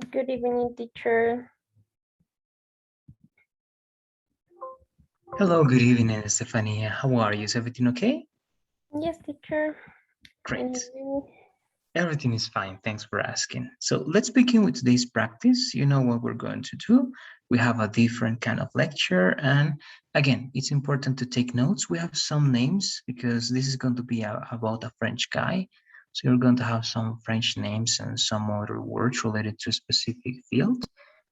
Good evening, teacher. Hello, good evening, Stefania. How are you? Is everything okay? Yes, teacher. Great. And you? Everything is fine. Thanks for asking. So let's begin with today's practice. You know what we're going to do. We have a different kind of lecture. And again, it's important to take notes. We have some names because this is going to be about a French guy. So you're going to have some French names and some other words related to a specific field.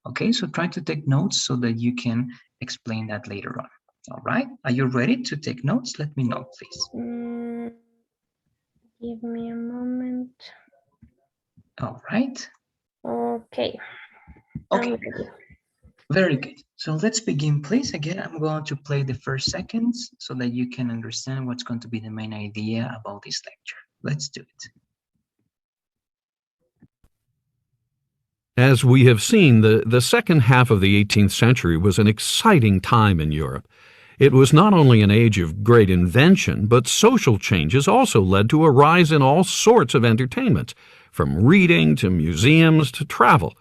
Okay, so try to take notes so that you can explain that later on. All right, are you ready to take notes? Let me know, please. Give me a moment. All right. Okay. Okay, very good. So let's begin, please. Again, I'm going to play the first seconds so that you can understand what's going to be the main idea about this lecture. Let's do it. As we have seen, the second half of the 18th century was an exciting time in Europe. It was not only an age of great invention, but social changes also led to a rise in all sorts of entertainment, from reading to museums to travel.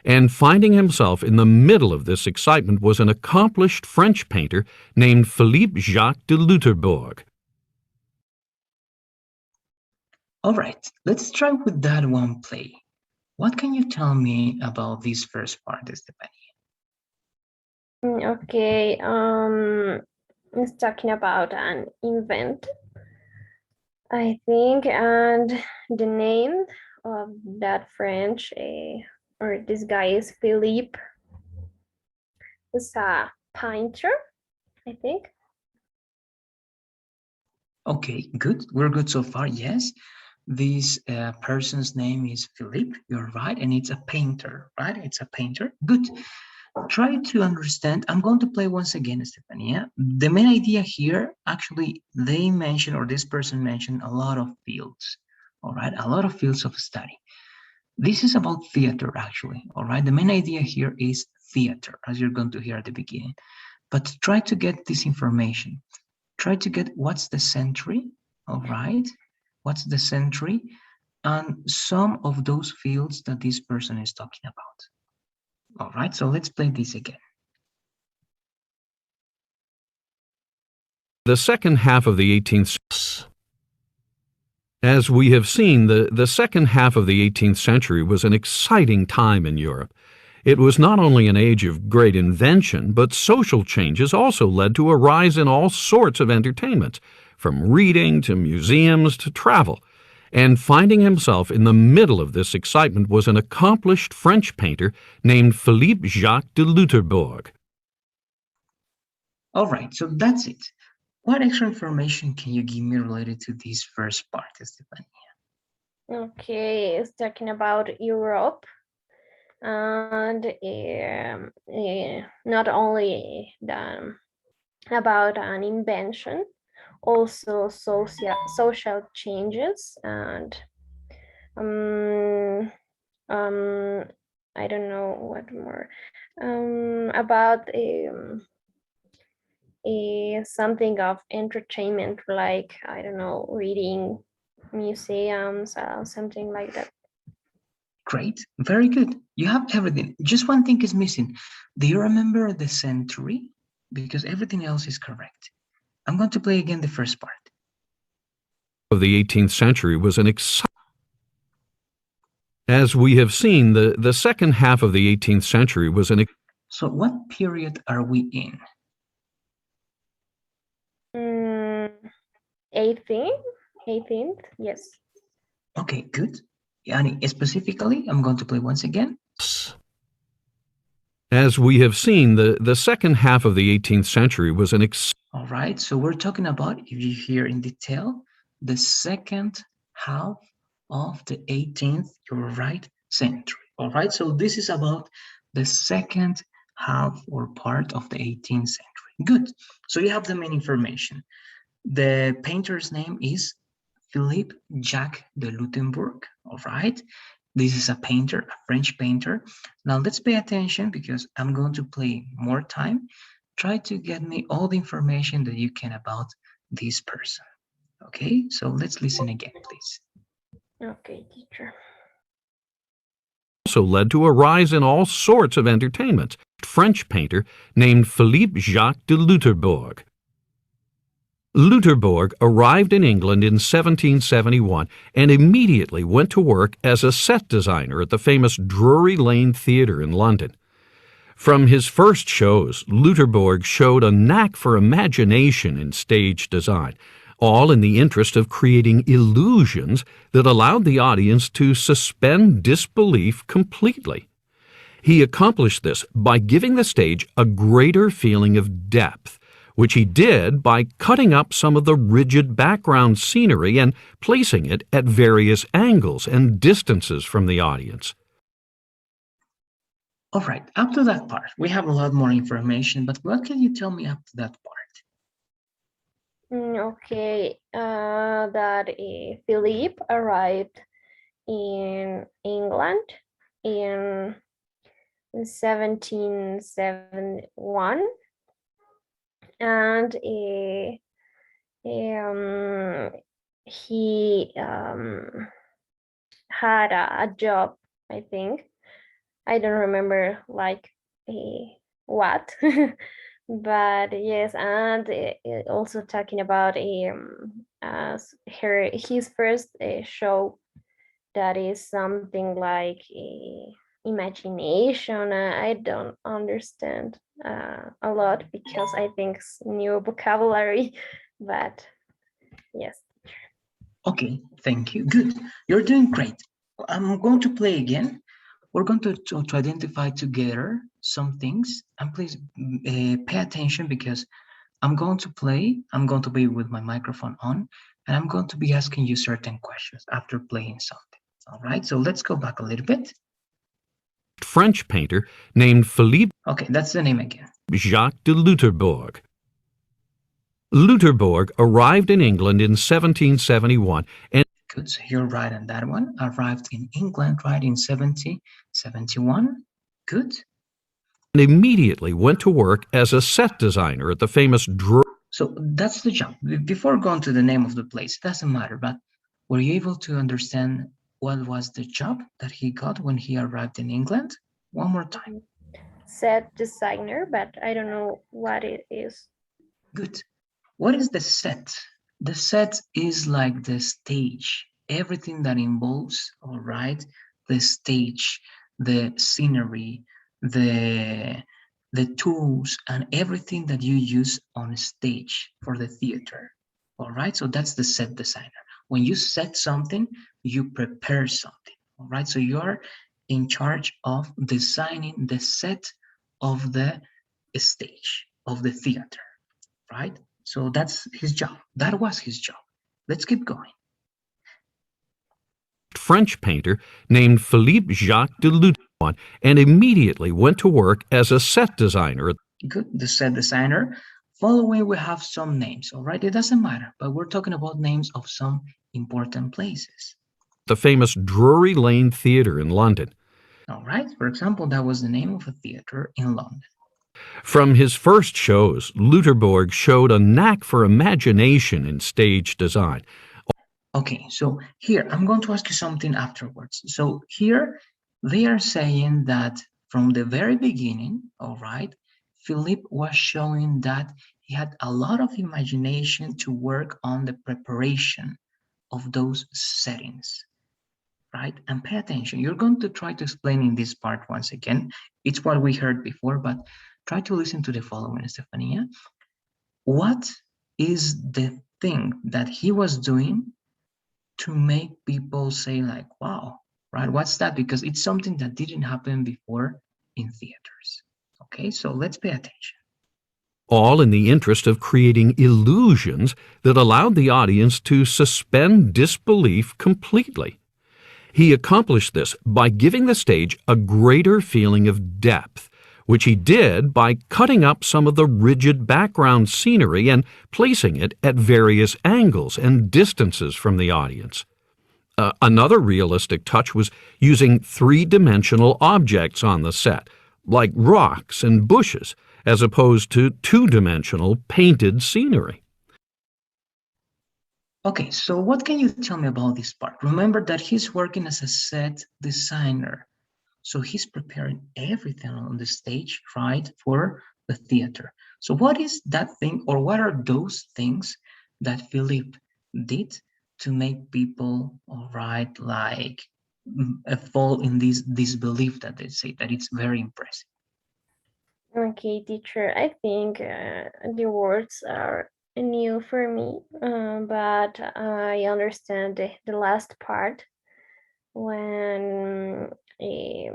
And finding himself in the middle of this excitement was an accomplished French painter named Philippe Jacques de Loutherbourg. All right, let's try with that one play. What can you tell me about this first part, Estefania? Okay. It's talking about an event, I think, and the name of that French or this guy is Philippe. He's a painter, I think. Okay, good. We're good so far. Yes, this person's name is Philippe. You're right, and it's a painter, right? It's a painter. Good. Try to understand. I'm going to play once again, Stefania. The main idea here, actually, they mentioned, or this person mentioned, a lot of fields. All right, a lot of fields of study. This is about theater, actually. All right, the main idea here is theater, as you're going to hear at the beginning. But try to get this information. Try to get what's the century, all right? What's the century? And some of those fields that this person is talking about. All right, so let's play this again. The second half of the 18th century. As we have seen, the second half of the 18th century was an exciting time in Europe. It was not only an age of great invention, but social changes also led to a rise in all sorts of entertainment, from reading to museums to travel. And finding himself in the middle of this excitement was an accomplished French painter named Philippe Jacques de Loutherbourg. All right, so that's it. What extra information can you give me related to this first part, Estefania? Okay, it's talking about Europe. And not only about an invention, also social changes and I don't know what more about something of entertainment, like I don't know, reading, museums, something like that. Great, very good. You have everything. Just one thing is missing. Do you remember the century? Because everything else is correct. I'm going to play again the first part. Of the 18th century was an exciting. As we have seen, the second half of the 18th century was an. So what period are we in? 18th, yes. Okay, good. Yani, specifically, I'm going to play once again. As we have seen, the second half of the 18th century was an. All right, so we're talking about, if you hear in detail, the second half of the 18th, you're right, century. All right, so this is about the second half or part of the 18th century. Good. So you have the main information. The painter's name is Philippe Jacques de Loutherbourg. All right. This is a painter, a French painter. Now let's pay attention because I'm going to play more time. Try to get me all the information that you can about this person. Okay, so let's listen again, please. Okay, teacher. Also led to a rise in all sorts of entertainments. French painter named Philippe Jacques de Loutherbourg. Loutherbourg arrived in England in 1771 and immediately went to work as a set designer at the famous Drury Lane Theatre in London. From his first shows, Loutherbourg showed a knack for imagination in stage design, all in the interest of creating illusions that allowed the audience to suspend disbelief completely. He accomplished this by giving the stage a greater feeling of depth, which he did by cutting up some of the rigid background scenery and placing it at various angles and distances from the audience. All right, up to that part, we have a lot more information, but what can you tell me up to that part? Okay, that Philippe arrived in England in 1771, and he had a job, I think. I don't remember like what, but yes, and also talking about his first show, that is something like imagination. I don't understand a lot because I think it's new vocabulary, but yes. Okay, thank you. Good. You're doing great. I'm going to play again. We're going to identify together some things, and please pay attention because I'm going to play. I'm going to be with my microphone on, and I'm going to be asking you certain questions after playing something. All right, so let's go back a little bit. French painter named Philippe Okay, that's the name again. Jacques de Loutherbourg. Loutherbourg arrived in England in 1771 and Good, so you're right on that one. Arrived in England, right, in 1771. Good. And immediately went to work as a set designer at the famous So that's the job. Before going to the name of the place, it doesn't matter, but were you able to understand what was the job that he got when he arrived in England? One more time. Set designer, but I don't know what it is. Good. What is the set? The set is like the stage, everything that involves, all right, the stage, the scenery, the tools, and everything that you use on stage for the theater. All right, so that's the set designer. When you set something, you prepare something. All right, so you are in charge of designing the set of the stage, of the theater, right? So that's his job. That was his job. Let's keep going. French painter named Philippe Jacques de Loutherbourg and immediately went to work as a set designer. Good, the set designer. Following, we have some names, all right? It doesn't matter, but we're talking about names of some important places. The famous Drury Lane Theatre in London. All right, for example, that was the name of a theater in London. From his first shows, Loutherbourg showed a knack for imagination in stage design. Okay, so here, I'm going to ask you something afterwards. So here, they are saying that from the very beginning, all right, Philippe was showing that he had a lot of imagination to work on the preparation of those settings, right? And pay attention. You're going to try to explain in this part once again. It's what we heard before, but try to listen to the following, Estefania. What is the thing that he was doing to make people say like, wow, right? What's that? Because it's something that didn't happen before in theaters. Okay, so let's pay attention. All in the interest of creating illusions that allowed the audience to suspend disbelief completely. He accomplished this by giving the stage a greater feeling of depth, which he did by cutting up some of the rigid background scenery and placing it at various angles and distances from the audience. Another realistic touch was using three-dimensional objects on the set, like rocks and bushes, as opposed to two-dimensional painted scenery. Okay, so what can you tell me about this part? Remember that he's working as a set designer. So he's preparing everything on the stage, right, for the theater. So what is that thing, or what are those things that Philip did to make people, all right, like fall in this belief that they say that it's very impressive? Okay, teacher, I think the words are new for me, but I understand the last part when he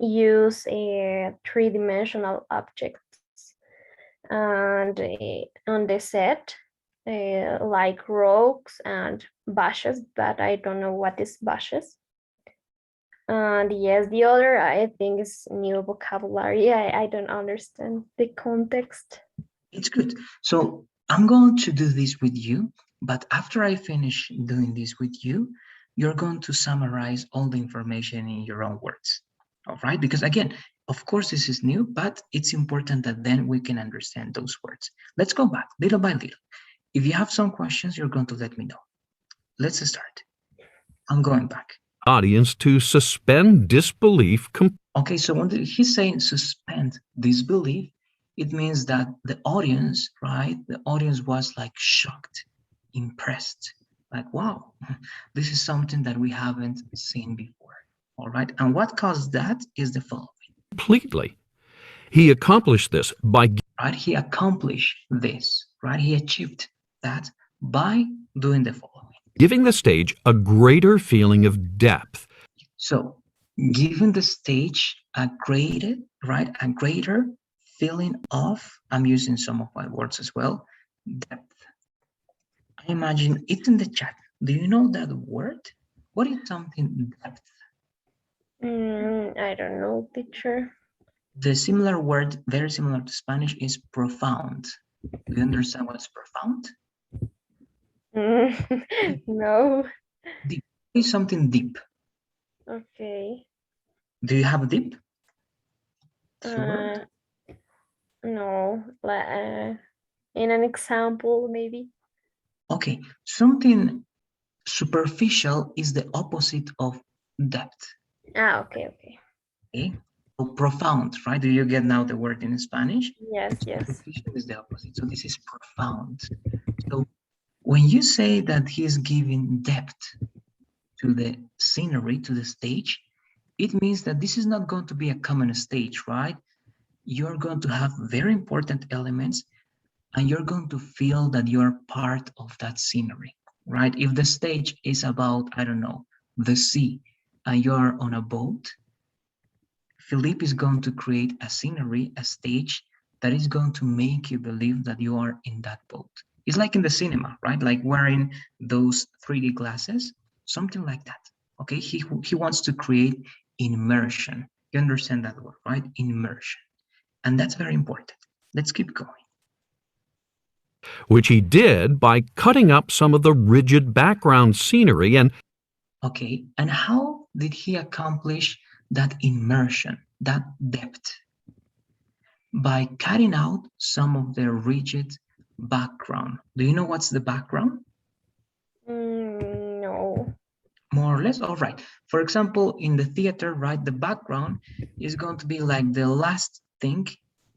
use three-dimensional objects and on the set, like rocks and bushes, but I don't know what is bushes. And yes, the other I think is new vocabulary. I don't understand the context. It's good. So I'm going to do this with you, but after I finish doing this with you, you're going to summarize all the information in your own words. All right? Because again, of course, this is new, but it's important that then we can understand those words. Let's go back little by little. If you have some questions, you're going to let me know. Let's start. I'm going back. Audience to suspend disbelief. Okay, so when he's saying suspend disbelief, it means that the audience, right? The audience was like shocked, impressed, like, wow, this is something that we haven't seen before. All right, and what caused that is the following. Completely. He accomplished this by Right, he accomplished this, right? He achieved that by doing the following. giving the stage a greater feeling of depth. So, giving the stage a greater, right, a greater feeling of, I'm using some of my words as well, depth. I imagine it's in the chat. Do you know that word? What is something depth? I don't know, teacher. The similar word, very similar to Spanish, is profound. Do you understand what's profound? No. Deep. Is something deep. Okay. Do you have a deep? Uh, no. In an example, maybe. Okay, something superficial is the opposite of depth. Okay, okay. Okay, so profound, right? Do you get now the word in Spanish? Yes, yes. Superficial is the opposite. So this is profound. So when you say that he is giving depth to the scenery, to the stage, it means that this is not going to be a common stage, right? You're going to have very important elements and you're going to feel that you're part of that scenery, right? If the stage is about, I don't know, the sea, and you're on a boat, Philippe is going to create a scenery, a stage that is going to make you believe that you are in that boat. It's like in the cinema, right? Like wearing those 3D glasses, something like that. Okay, he wants to create immersion. You understand that word, right? Immersion. And that's very important. Let's keep going. Which he did by cutting up some of the rigid background scenery and Okay, and how did he accomplish that immersion, that depth? By cutting out some of the rigid background. Do you know what's the background? No. More or less, all right. For example, in the theater, right, the background is going to be like the last thing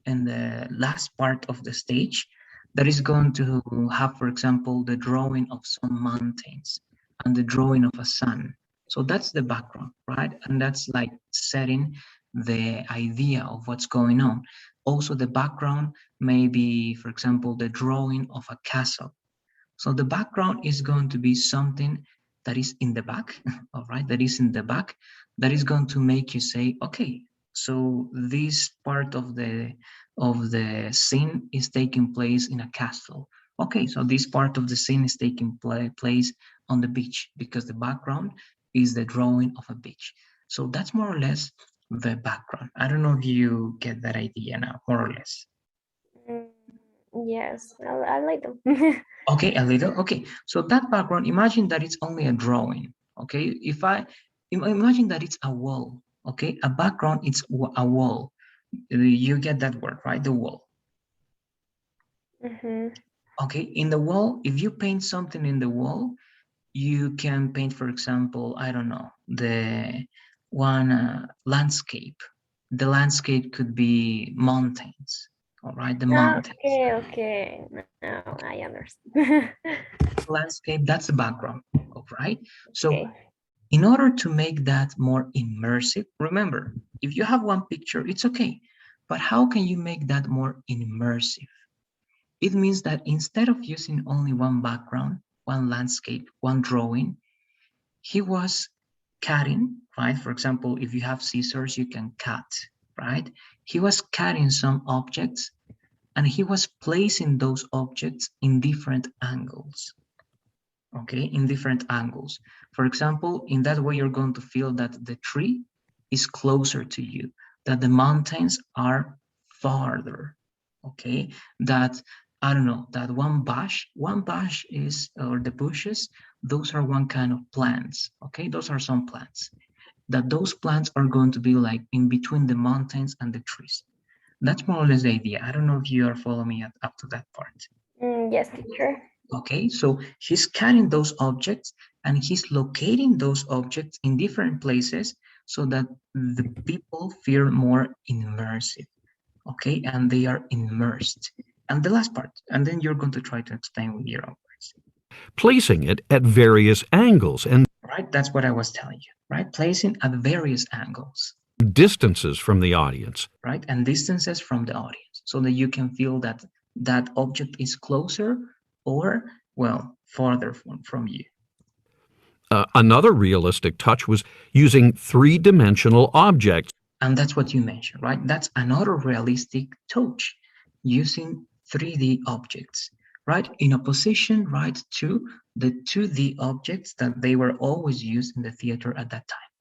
and the last part of the stage that is going to have, for example, the drawing of some mountains and the drawing of a sun. So that's the background, right? And that's like setting the idea of what's going on. Also, the background may be, for example, the drawing of a castle. So the background is going to be something that is in the back, all right, that is in the back, that is going to make you say, okay, so this part of the scene is taking place in a castle. Okay, so this part of the scene is taking place on the beach because the background is the drawing of a beach. So that's more or less the background. I don't know if you get that idea now, more or less. Mm, yes, I like them. Okay, a little. Okay, so that background, imagine that it's only a drawing. Okay, if I imagine that it's a wall. Okay, a background, it's a wall. You get that word, right? The wall. Mm-hmm. Okay, in the wall, if you paint something in the wall, you can paint, for example, I don't know, the one landscape. The landscape could be mountains, all right, the mountains. Okay. Now I Okay, understand. landscape, that's the background, all right? So Okay. in order to make that more immersive, remember, if you have one picture, it's okay, but how can you make that more immersive? It means that instead of using only one background, one landscape, one drawing, he was cutting, right? For example, if you have scissors, you can cut, right? He was cutting some objects and he was placing those objects in different angles, okay, in different angles. For example, in that way, you're going to feel that the tree is closer to you, that the mountains are farther, okay, that I don't know, that one bush is, or the bushes, those are one kind of plants, okay, those are some plants, that those plants are going to be like in between the mountains and the trees. That's more or less the idea. I don't know if you are following me up to that part. Yes, teacher. Okay, so he's cutting those objects and he's locating those objects in different places so that the people feel more immersive. Okay, and they are immersed. And the last part, and then you're going to try to explain with your own words. Placing it at various angles and Right, that's what I was telling you, right? Placing at various angles, distances from the audience. right? And distances from the audience so that you can feel that that object is closer or, well, farther from you. Another realistic touch was using three-dimensional objects. And that's what you mentioned, right? That's another realistic touch, using 3D objects, right? In opposition, right, to the 2D objects that they were always used in the theater at that time.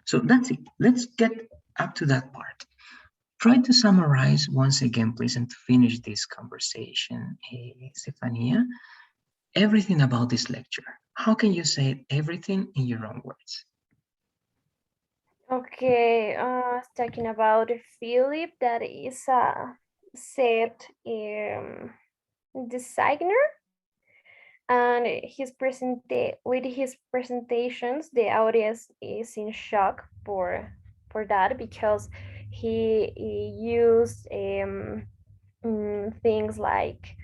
So that's it. Let's get up to that part. Try to summarize once again, please, and to finish this conversation, Stefania, everything about this lecture. How can you say everything in your own words? Okay, talking about Philip, that is a set designer, and with his presentations, the audience is in shock for that because he used things like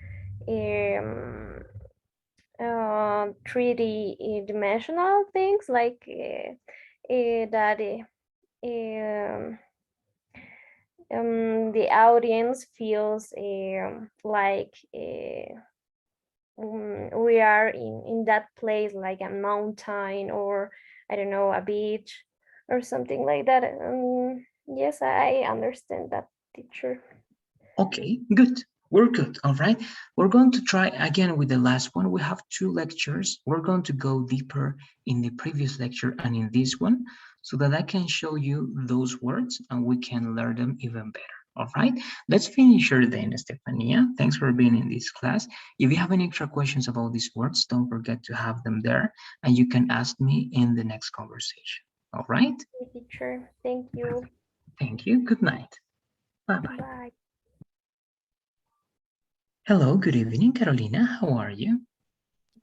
um, 3D dimensional things like that um, the audience feels like we are in that place, like a mountain or I don't know, a beach or something like that. Yes, I understand that, teacher. Okay, good. We're good. All right. We're going to try again with the last one. We have two lectures. We're going to go deeper in the previous lecture and in this one so that I can show you those words and we can learn them even better. All right. Let's finish here then, Stefania. Thanks for being in this class. If you have any extra questions about these words, don't forget to have them there and you can ask me in the next conversation. All right. Okay, teacher, thank you. Thank you. Good night. Bye-bye. Bye. Hello, good evening, Carolina. How are you?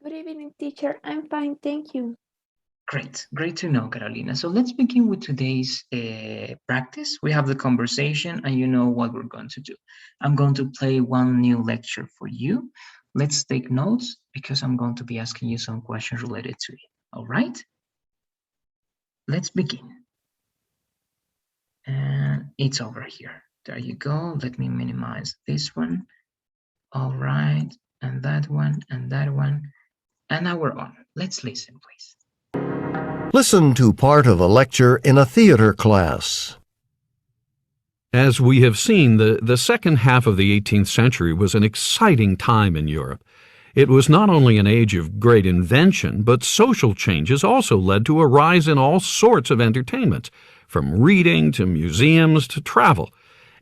Good evening, teacher. I'm fine, thank you. Great, great to know, Carolina. So let's begin with today's practice. We have the conversation and you know what we're going to do. I'm going to play one new lecture for you. Let's take notes because I'm going to be asking you some questions related to it. All right? Let's begin. And it's over here. There you go. Let me minimize this one. All right. And that one and that one. And now we're on. Let's listen, please. Listen to part of a lecture in a theater class. As we have seen, the second half of the 18th century was an exciting time in Europe. It was not only an age of great invention, but social changes also led to a rise in all sorts of entertainment, from reading to museums to travel.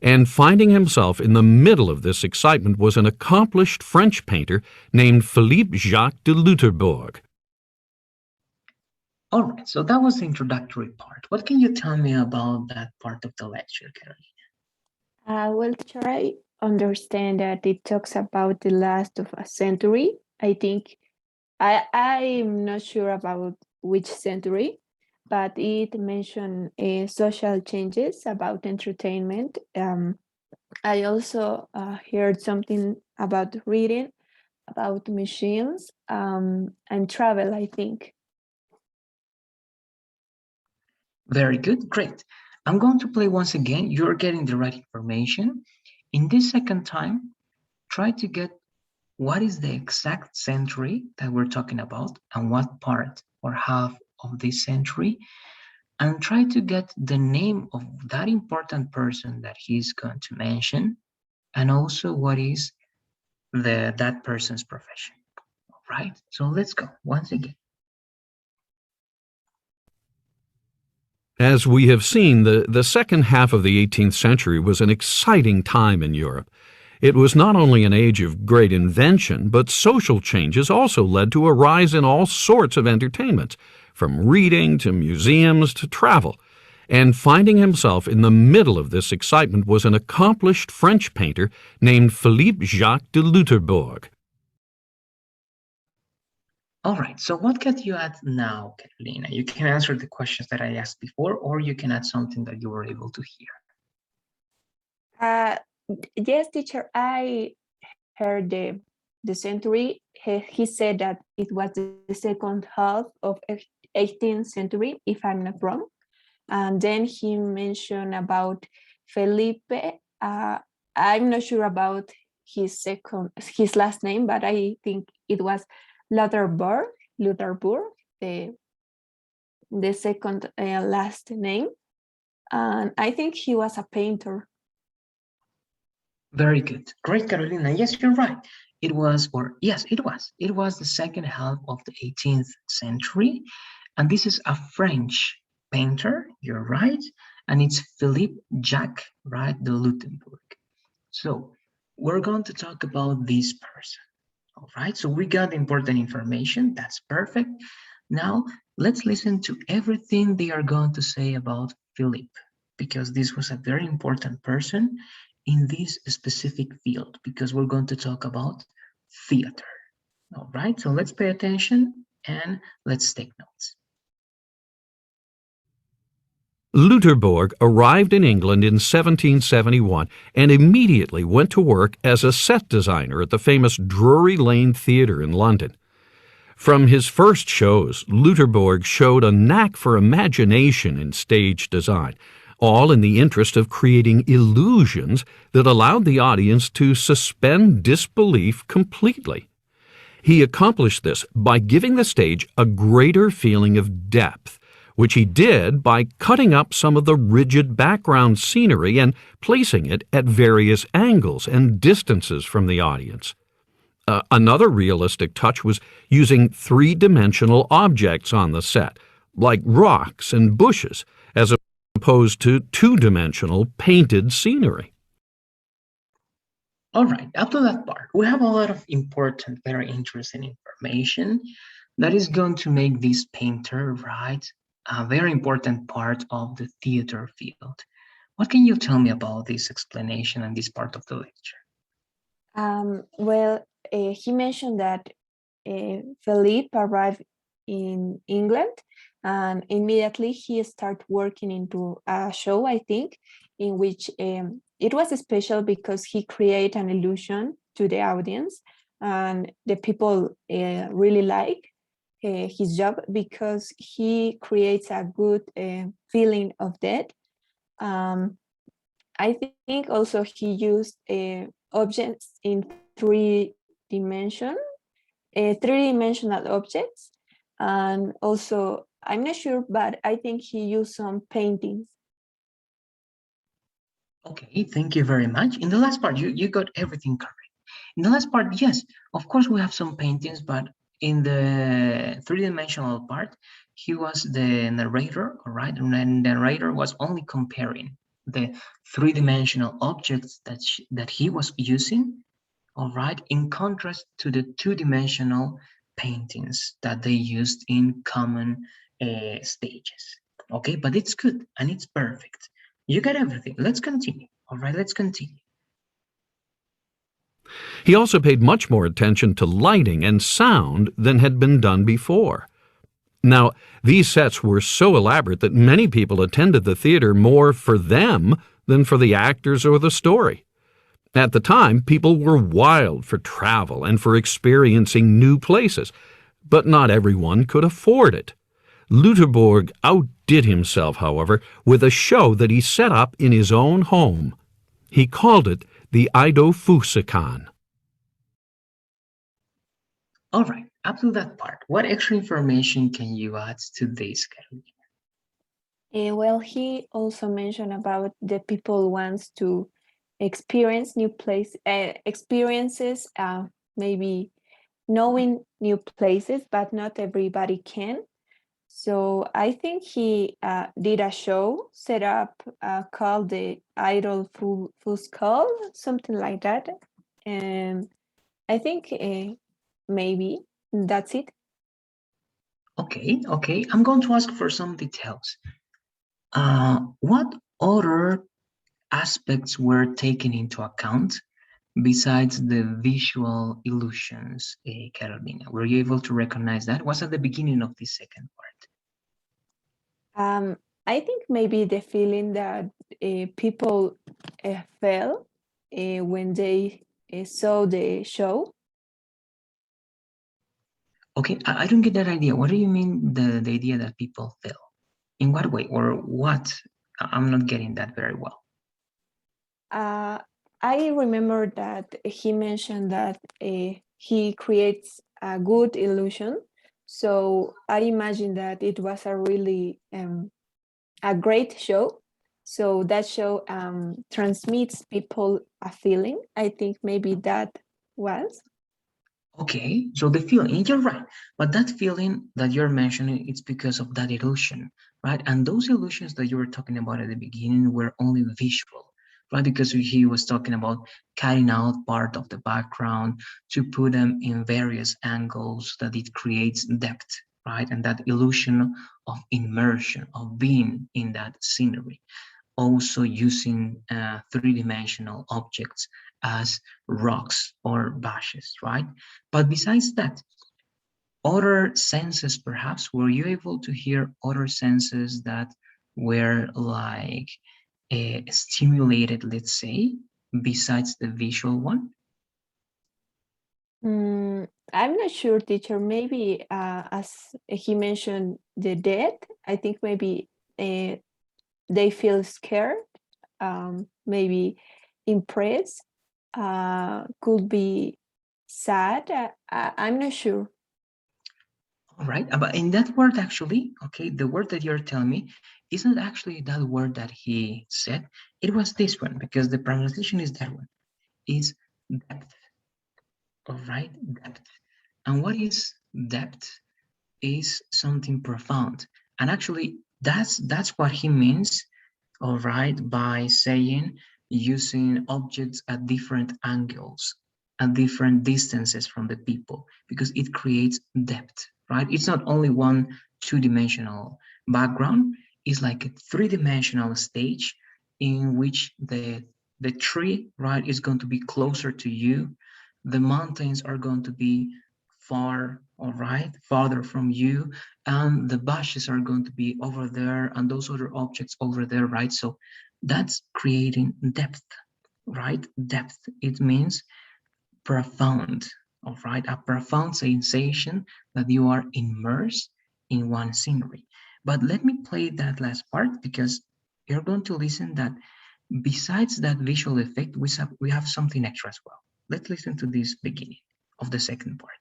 And finding himself in the middle of this excitement was an accomplished French painter named Philippe Jacques de Loutherbourg. All right, so that was the introductory part. What can you tell me about that part of the lecture, Carolina? I will try understand that it talks about the last of a century. I think I'm not sure about which century, but it mentioned social changes about entertainment. I also heard something about reading, about machines, and travel, I think. Very good, great. I'm going to play once again. You're getting the right information. In this second time, try to get what is the exact century that we're talking about and what part or half of this century, and try to get the name of that important person that he's going to mention, and also what is that person's profession. All right, so let's go once again. As we have seen, the second half of the 18th century was an exciting time in Europe. It was not only an age of great invention, but social changes also led to a rise in all sorts of entertainments, from reading to museums to travel. And finding himself in the middle of this excitement was an accomplished French painter named Philippe Jacques de Loutherbourg. All right, so what can you add now, Catalina? You can answer the questions that I asked before, or you can add something that you were able to hear. Yes, teacher, I heard the century. He said that it was the second half of 18th century, if I'm not wrong. And then he mentioned about Felipe. I'm not sure about his last name, but I think it was Lutherburg, the second last name. And I think he was a painter. Very good. Great, Carolina. Yes, you're right. It was, or yes, it was. It was the second half of the 18th century. And this is a French painter, you're right. And it's Philippe Jacques, right, de Lutembourg. So we're going to talk about this person. All right, so we got important information. That's perfect. Now let's listen to everything they are going to say about Philippe, because this was a very important person in this specific field, because we're going to talk about theater. All right, so let's pay attention and let's take notes. Loutherbourg arrived in England in 1771 and immediately went to work as a set designer at the famous Drury Lane Theatre in London. From his first shows, Loutherbourg showed a knack for imagination in stage design, all in the interest of creating illusions that allowed the audience to suspend disbelief completely. He accomplished this by giving the stage a greater feeling of depth, which he did by cutting up some of the rigid background scenery and placing it at various angles and distances from the audience. Another realistic touch was using three-dimensional objects on the set, like rocks and bushes, as opposed to two-dimensional painted scenery. All right, up to that part, we have a lot of important, very interesting information that is going to make this painter, right, a very important part of the theater field. What can you tell me about this explanation and this part of the lecture? Well, he mentioned that Philippe arrived in England and immediately he started working into a show, I think, in which it was special because he created an illusion to the audience and the people really like his job because he creates a good feeling of that. I think also he used objects in three-dimensional objects, and also I'm not sure, but I think he used some paintings. Okay, thank you very much. In the last part, you got everything correct. In the last part, yes, of course we have some paintings, but in the three-dimensional part, he was the narrator, all right? And the narrator was only comparing the three-dimensional objects that he was using, all right, in contrast to the two-dimensional paintings that they used in common stages. Okay, but it's good and it's perfect. You got everything. Let's continue. All right, let's continue. He also paid much more attention to lighting and sound than had been done before. Now, these sets were so elaborate that many people attended the theater more for them than for the actors or the story. At the time, people were wild for travel and for experiencing new places, but not everyone could afford it. Lutherborg outdid himself, however, with a show that he set up in his own home. He called it the Eidofusikan. All right, up to that part, what extra information can you add to this, Carolina? Well, he also mentioned about the people wants to experience new experiences, maybe knowing new places, but not everybody can. So I think he did a show set up called the Idol Fuskal, something like that. And I think maybe that's it. Okay, I'm going to ask for some details. What other aspects were taken into account besides the visual illusions, Carolina? Were you able to recognize that? Was at the beginning of the second part. I think maybe the feeling that people felt when they saw the show. Okay, I don't get that idea. What do you mean the idea that people feel? In what way or what? I'm not getting that very well. I remember that he mentioned that he creates a good illusion. So I imagine that it was a really a great show. So that show transmits people a feeling. I think maybe that was. Okay, so the feeling, you're right, but that feeling that you're mentioning, it's because of that illusion, right? And those illusions that you were talking about at the beginning were only visual, right? Because he was talking about cutting out part of the background to put them in various angles that it creates depth, right? And that illusion of immersion, of being in that scenery. Also using three-dimensional objects as rocks or bashes, right? But besides that, other senses perhaps, were you able to hear other senses that were like stimulated, let's say, besides the visual one? I'm not sure, teacher. Maybe as he mentioned the dead, I think maybe they feel scared, maybe impressed, could be sad. I'm not sure. All right, but in that word actually, okay, the word that you're telling me is not actually that word that he said. It was this one because the pronunciation is that one, is depth. All right, depth. And what is depth? Is something profound. And actually, that's what he means, all right, by saying using objects at different angles, at different distances from the people, because it creates depth, right? It's not only one two-dimensional background, it's like a three-dimensional stage in which the tree, right, is going to be closer to you. The mountains are going to be far, all right, farther from you, and the bushes are going to be over there, and those other objects over there, right? So that's creating depth, right? Depth, it means profound, all right? A profound sensation that you are immersed in one scenery. But let me play that last part because you're going to listen that besides that visual effect, we have something extra as well. Let's listen to this beginning of the second part.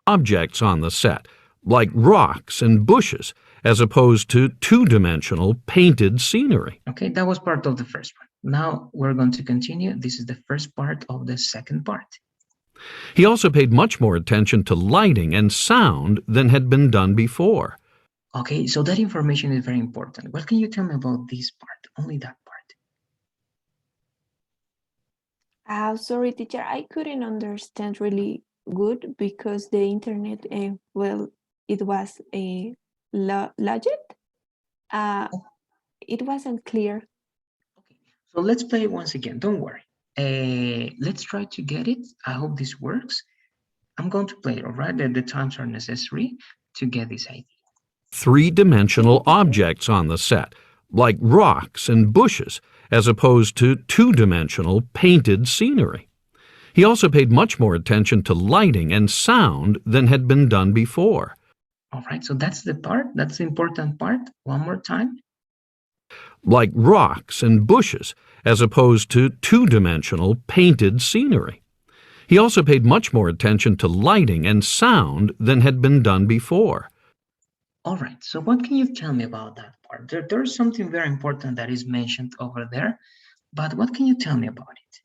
Objects on the set, like rocks and bushes, as opposed to two-dimensional painted scenery. Okay, that was part of the first one. Now we're going to continue. This is the first part of the second part. He also paid much more attention to lighting and sound than had been done before. Okay, so that information is very important. What can you tell me about this part? Only that part. Sorry, teacher, I couldn't understand really good because the internet, well, it was a logic. It wasn't clear. Okay, so let's play it once again. Don't worry. Let's try to get it. I hope this works. I'm going to play it, all right? The times are necessary to get this idea. Three-dimensional objects on the set, like rocks and bushes, as opposed to two-dimensional painted scenery. He also paid much more attention to lighting and sound than had been done before. All right, so that's the part, that's the important part. One more time. Like rocks and bushes, as opposed to two-dimensional painted scenery. He also paid much more attention to lighting and sound than had been done before. All right, so what can you tell me about that part? There's something very important that is mentioned over there, but what can you tell me about it?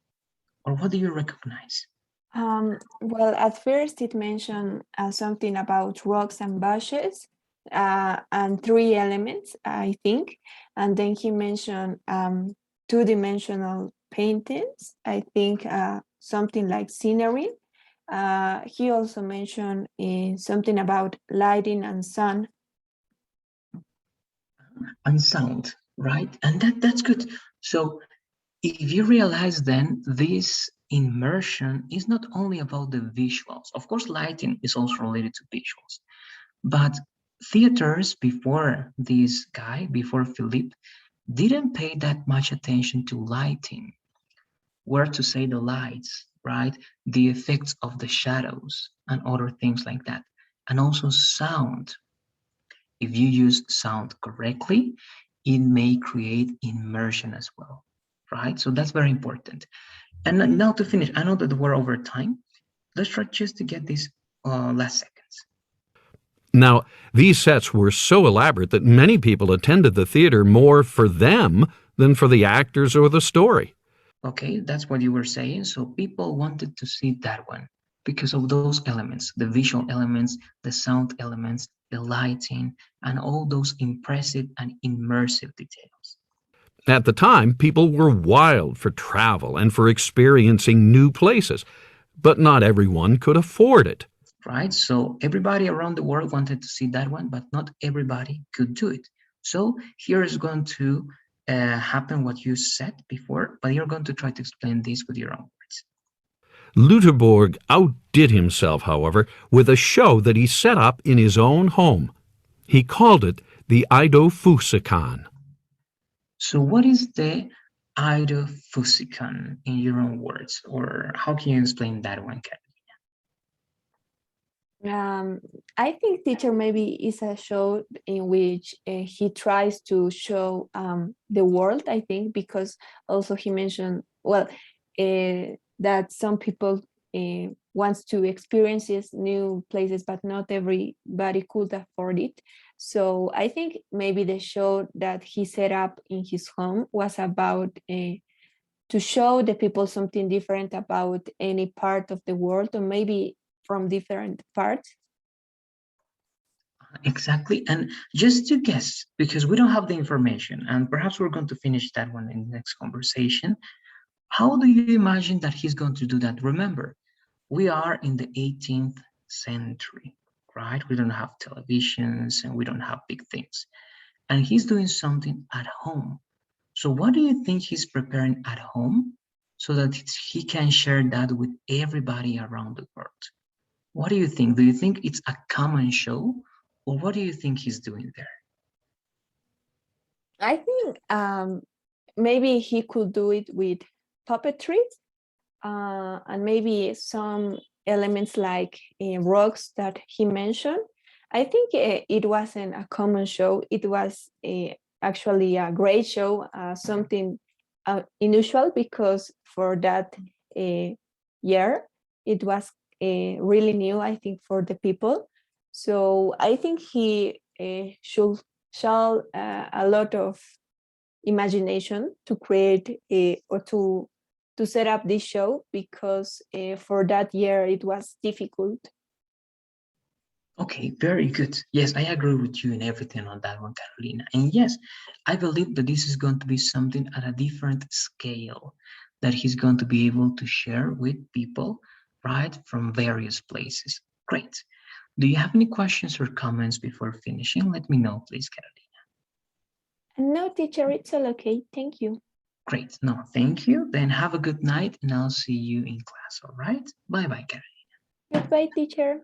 Or what do you recognize? Well, at first it mentioned something about rocks and bushes and three elements, I think. And then he mentioned two-dimensional paintings, I think something like scenery. He also mentioned something about lighting and sun. And sound, right? And that's good. So if you realize then this immersion is not only about the visuals. Of course, lighting is also related to visuals, but theaters before this guy, before Philippe, didn't pay that much attention to lighting, where to say the lights, right? The effects of the shadows and other things like that. And also sound. If you use sound correctly, it may create immersion as well, right? So that's very important. And now to finish, I know that we're over time. Let's try just to get these last seconds. Now, these sets were so elaborate that many people attended the theater more for them than for the actors or the story. Okay, that's what you were saying. So people wanted to see that one because of those elements, the visual elements, the sound elements, the lighting, and all those impressive and immersive details. At the time, people were wild for travel and for experiencing new places, but not everyone could afford it. Right? So everybody around the world wanted to see that one, but not everybody could do it. So here is going to happen what you said before, but you're going to try to explain this with your own words. Lutterborg outdid himself, however, with a show that he set up in his own home. He called it the Eidofusikan. So what is the Eidofusikan in your own words, or how can you explain that one, Kat? I think Teacher maybe is a show in which he tries to show the world, I think, because also he mentioned, well, that some people wants to experience these new places, but not everybody could afford it. So I think maybe the show that he set up in his home was about to show the people something different about any part of the world, or maybe from different parts. Exactly. And just to guess, because we don't have the information, and perhaps we're going to finish that one in the next conversation. How do you imagine that he's going to do that? Remember, we are in the 18th century, right? We don't have televisions and we don't have big things. And he's doing something at home. So what do you think he's preparing at home so that he can share that with everybody around the world? What do you think? Do you think it's a common show, or what do you think he's doing there? I think maybe he could do it with puppetry and maybe some elements like rocks that he mentioned. I think it wasn't a common show. It was actually a great show, something unusual, because for that year, it was really new, I think, for the people. So I think he should show a lot of imagination to create or to set up this show, because for that year it was difficult. Okay, very good. Yes, I agree with you in everything on that one, Carolina. And yes, I believe that this is going to be something at a different scale that he's going to be able to share with people, right, from various places. Great. Do you have any questions or comments before finishing? Let me know, please, Carolina. No, teacher, it's all okay. Thank you. Great. No, thank you. Then have a good night and I'll see you in class. All right. Bye bye, Karen. Goodbye, teacher.